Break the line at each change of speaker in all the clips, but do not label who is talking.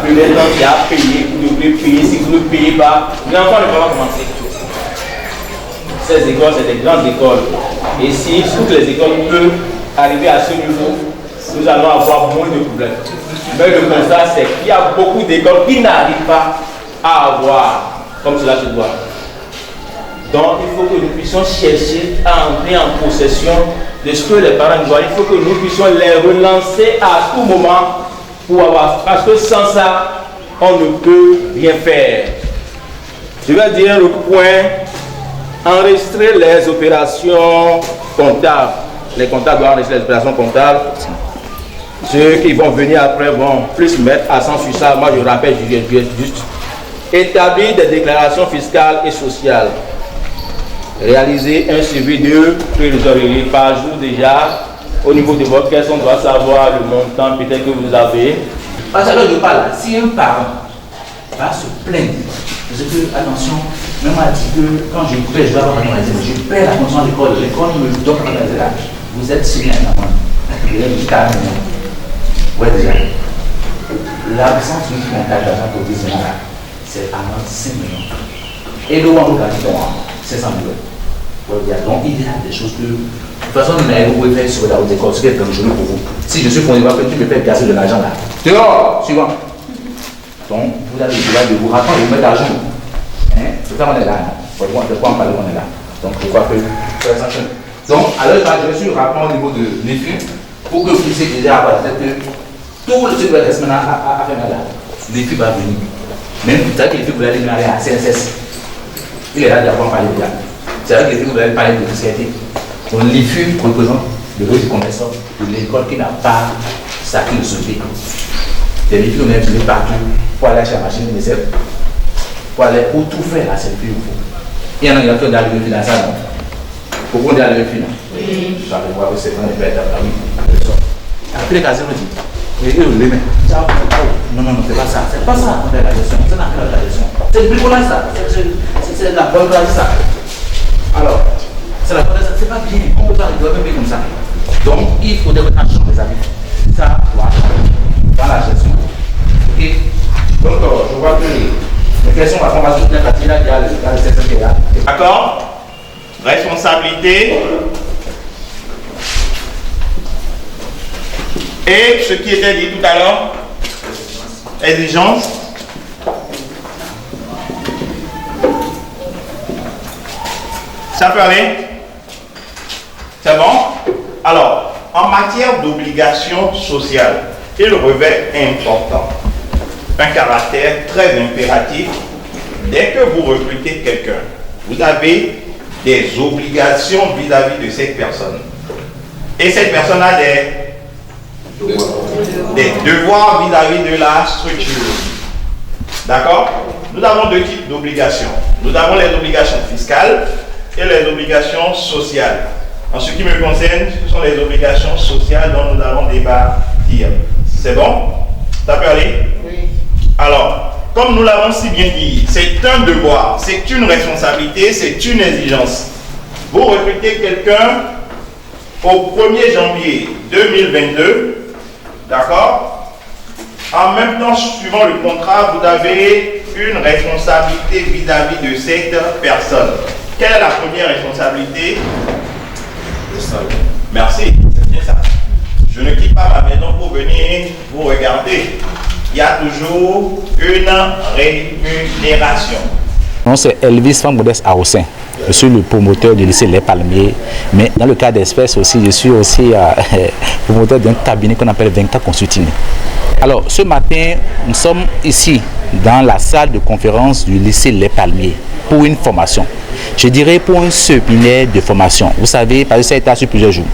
peut-être qui a payé, vous devez payer. Si vous ne payez pas, l'enfant ne va pas commencer. Ces écoles, c'est des grandes écoles. Et si toutes les écoles peuvent arriver à ce niveau, nous allons avoir moins de problèmes. Mais le constat, c'est qu'il y a beaucoup d'écoles qui n'arrivent pas à avoir comme cela se doit. Donc, il faut que nous puissions chercher à entrer en possession de ce que les parents doivent. Il faut que nous puissions les relancer à tout moment pour avoir. Parce que sans ça, on ne peut rien faire. Je vais dire le point. Enregistrer les opérations comptables. Les comptables doivent enregistrer les opérations comptables. Ceux qui vont venir après vont plus mettre accent sur ça. Moi, je rappelle juste. Établir des déclarations fiscales et sociales. Réaliser un suivi de trésorerie par jour déjà. Au niveau de votre caisse, on doit savoir le montant peut-être que vous avez.
Parce que je parle, si un parent va se plaindre, parce que, attention, même m'a dit que quand je paie, je dois avoir un je paie l'attention à l'école, l'école me donne un là. Vous êtes signé à la main. Vous êtes carrément. Ouais, déjà. L'absence du montage d'argent pour 10 ans, c'est à 5 millions. Et le one c'est 100 millions. Donc, il y a des choses que. De toute façon, vous pouvez faire sur la haute école, ce qui est comme joli pour vous. Si je suis fournisseur, que tu me fais gasser de l'argent là. Dehors, suivant. Donc, vous avez le droit de vous rappeler, vous mettre d'argent. C'est ça, on est là. On en parler, on est là. Donc, je crois que c'est essentiel. Donc, alors, je suis rapport au niveau de l'EFU pour que vous puissiez déjà avoir la tête que tout le truc va rester maintenant à faire là. L'EFU va venir. Même, vous savez que l'EFU vous allez démarrer à CSS. Il est là déjà pour en parler déjà. C'est vrai que l'EFU vous allez parler de société. Donc, l'EFU représente le rôle du commerçant de l'école qui n'a pas sacré le sauvé. Les l'EFU, on est utilisé partout pour aller acheter la machine de SF. Pour tout faire là, c'est le plus fou. Il y en a qui ont dans le financier, non? Pourquoi on est dans le financier? Oui. Ça veut voir que c'est un effet oui. Après les cas, on dit, les mecs, non, c'est pas ça. C'est pas ça qu'on fait la gestion. C'est la gestion. C'est le bricolage, ça. C'est la bonne place, ça. Alors, c'est la bonne place, c'est pas bien. On peut pas le même comme ça. Donc, il faut que ça change les amis. Ça, voilà. Dans la gestion. Ok? Donc, je vois que quelles sont la formation de la
D'accord? Responsabilité. Et ce qui était dit tout à l'heure, exigence. Ça peut aller? C'est bon? Alors, en matière d'obligation sociale, il revêt important un caractère très impératif. Dès que vous recrutez quelqu'un, vous avez des obligations vis-à-vis de cette personne. Et cette personne a des devoirs vis-à-vis de la structure. D'accord? Nous avons deux types d'obligations. Nous avons les obligations fiscales et les obligations sociales. En ce qui me concerne, ce sont les obligations sociales dont nous allons débattre. C'est bon? Ça peut aller? Oui. Alors, comme nous l'avons si bien dit, c'est un devoir, c'est une responsabilité, c'est une exigence. Vous recrutez quelqu'un au 1er janvier 2022, d'accord? En même temps, suivant le contrat, vous avez une responsabilité vis-à-vis de cette personne. Quelle est la première responsabilité? Le salaire. Merci, c'est bien ça. Je ne quitte pas ma maison pour venir vous regarder. Il y a toujours une rémunération.
Non, c'est Elvis Franck Modeste Aossin. Je suis le promoteur du lycée Les Palmiers. Mais dans le cas d'espèce aussi, je suis aussi promoteur d'un cabinet qu'on appelle 24 Consulting. Alors, ce matin, nous sommes ici dans la salle de conférence du lycée Les Palmiers pour une formation. Je dirais pour un séminaire de formation. Vous savez, parce que ça a été sur plusieurs jours.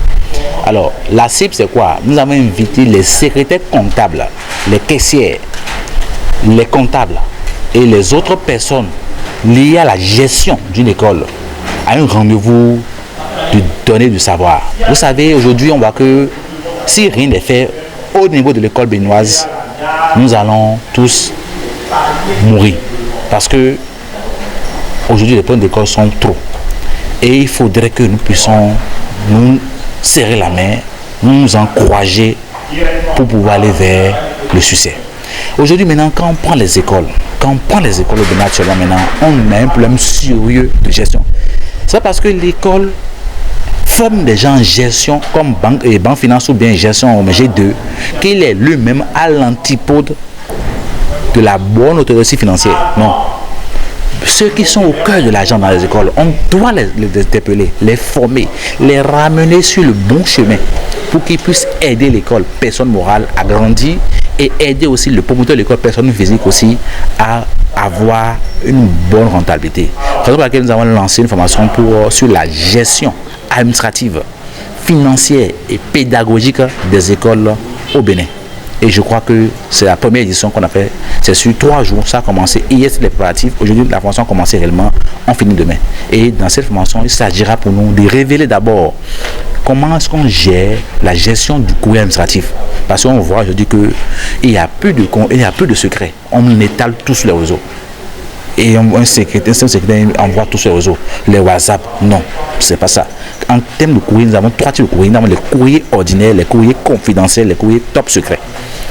Alors, la cible, c'est quoi? Nous avons invité les secrétaires comptables, les caissières, les comptables et les autres personnes liées à la gestion d'une école à un rendez-vous de donner du savoir. Vous savez, aujourd'hui, on voit que si rien n'est fait au niveau de l'école béninoise, nous allons tous mourir. Parce que aujourd'hui, les plans d'école sont trop. Et il faudrait que nous puissions nous serrer la main, nous encourager pour pouvoir aller vers le succès. Aujourd'hui, maintenant, quand on prend les écoles, au Bénin actuellement, maintenant, on a un problème sérieux de gestion. C'est parce que l'école forme des gens en gestion, comme banque finance ou bien gestion en G2, qu'il est lui-même à l'antipode de la bonne orthodoxie financière. Non. Ceux qui sont au cœur de l'argent dans les écoles, on doit les interpeller, les former, les ramener sur le bon chemin pour qu'ils puissent aider l'école personne morale à grandir et aider aussi le promoteur de l'école personne physique aussi à avoir une bonne rentabilité. C'est pour laquelle nous avons lancé une formation sur la gestion administrative, financière et pédagogique des écoles au Bénin. Et je crois que c'est la première édition qu'on a fait. C'est sur 3 jours, ça a commencé. Hier, c'est les préparatifs. Aujourd'hui, la formation a commencé réellement. On finit demain. Et dans cette formation, il s'agira pour nous de révéler d'abord comment est-ce qu'on gère la gestion du courrier administratif. Parce qu'on voit aujourd'hui qu'il n'y a plus de secrets. On étale tout sur les réseaux. Et un secrétaire envoie tout sur les réseaux. Les WhatsApp, non, c'est pas ça. En termes de courrier, nous avons 3 types de courriers. Nous avons les courriers ordinaires, les courriers confidentiels, les courriers top secrets.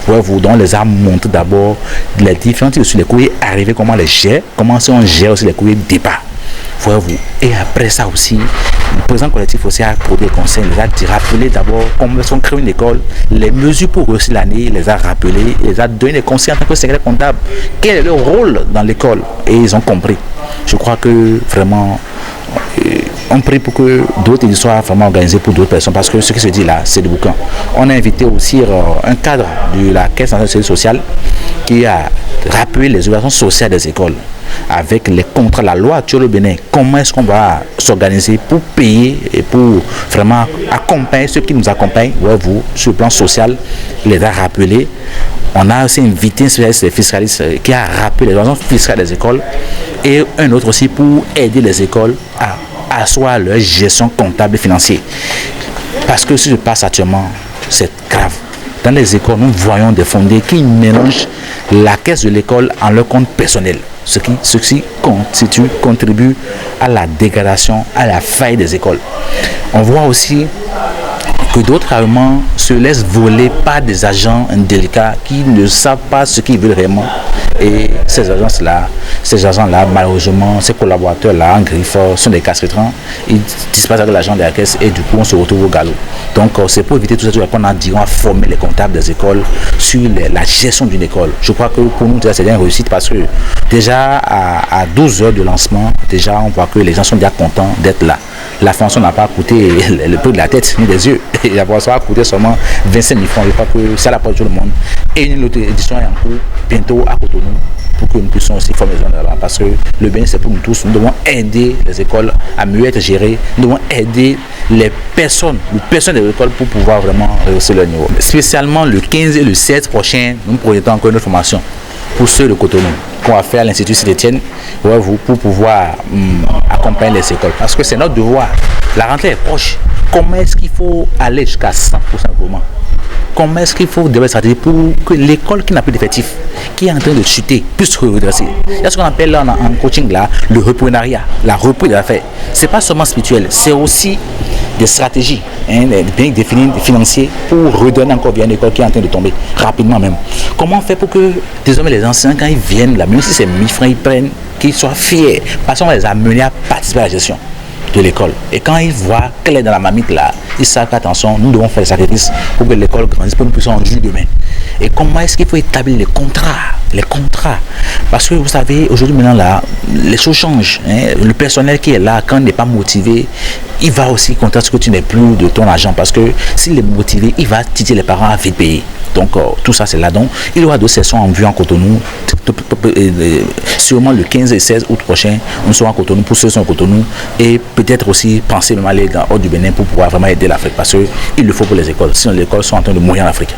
Vous donc les a montré d'abord les différents types sur les courriers arrivés, comment les gérer, comment on gère aussi les courriers de départ. Voyez-vous. Et après ça aussi, le président collectif aussi a produit des conseils, les a rappelé d'abord comment on crée une école, les mesures pour réussir l'année, les a rappelés, les a donné des conseils en tant que secrétaire comptable, quel est leur rôle dans l'école, et ils ont compris. Je crois que vraiment on prie pour que d'autres éditions soient vraiment organisées pour d'autres personnes, parce que ce qui se dit là, c'est du bouquin. On a invité aussi un cadre de la Caisse nationale de sécurité sociale qui a rappelé les obligations sociales des écoles avec les contrats, la loi actuelle au Bénin. Comment est-ce qu'on va s'organiser pour payer et pour vraiment accompagner ceux qui nous accompagnent, vous, sur le plan social, les a rappelés. On a aussi invité un spécialiste fiscaliste qui a rappelé les obligations fiscales des écoles et un autre aussi pour aider les écoles à asseoir leur gestion comptable et financière. Parce que ce qui se passe actuellement, c'est grave. Dans les écoles, nous voyons des fondés qui mélangent la caisse de l'école en leur compte personnel. Ce qui contribue à la dégradation, à la faille des écoles. On voit aussi que d'autres carrément se laissent voler par des agents indélicats qui ne savent pas ce qu'ils veulent réellement. Et ces agents-là, malheureusement, ces collaborateurs-là, en griffe, sont des casse-rétrants. Ils disparaissent avec l'argent de la caisse et du coup, on se retrouve au galop. Donc, c'est pour éviter tout ça qu'on a dit, on a formé les comptables des écoles sur la gestion d'une école. Je crois que pour nous, c'est une réussite parce que déjà, à 12 heures de lancement, déjà, on voit que les gens sont déjà contents d'être là. La formation n'a pas coûté le prix de la tête ni des yeux. Et la formation a coûté seulement 25 000 francs. Je crois que c'est à la porte de tout le monde. Et une autre édition est en cours bientôt à Cotonou pour que nous puissions aussi former les gens là-bas. Parce que le bien, c'est pour nous tous. Nous devons aider les écoles à mieux être gérées. Nous devons aider le personnel des écoles pour pouvoir vraiment réussir leur niveau. Spécialement le 15 et le 16 prochain, nous projetons encore une formation pour ceux de Cotonou qu'on va faire à l'Institut Saint-Étienne pour pouvoir accompagner les écoles. Parce que c'est notre devoir. La rentrée est proche. Comment est-ce qu'il faut aller jusqu'à 100% comment? Comment est-ce qu'il faut développer stratégie pour que l'école qui n'a plus d'effectifs, qui est en train de chuter, puisse se redresser? Il y a ce qu'on appelle là en coaching là, le reprenariat, la reprise de l'affaire. C'est pas seulement spirituel, c'est aussi des stratégies, des bien définis, financiers, pour redonner encore bien une école qui est en train de tomber, rapidement même. Comment faire pour que désormais les anciens, quand ils viennent là, même si c'est 1000 francs, ils prennent, qu'ils soient fiers, parce qu'on va les amener à participer à la gestion de l'école. Et quand ils voient qu'elle est dans la marmite là, ils savent qu'attention, nous devons faire des sacrifices pour que l'école grandisse, pour que nous puissions en juger demain. Et comment est-ce qu'il faut établir les contrats? Parce que vous savez, aujourd'hui maintenant là, les choses changent. Le personnel qui est là, quand il n'est pas motivé, il va aussi compter ce que tu n'es plus de ton argent. Parce que s'il est motivé, il va titiller les parents à vite payer. Donc tout ça c'est là. Donc il y aura 2 sessions en vue en Cotonou. Sûrement le 15 et 16 août prochain, nous serons en Cotonou pour ceux qui sont en Cotonou. Et peut-être aussi penser même aller hors du Bénin pour pouvoir vraiment aider l'Afrique. Parce qu'il le faut pour les écoles. Sinon les écoles sont en train de mourir en Afrique.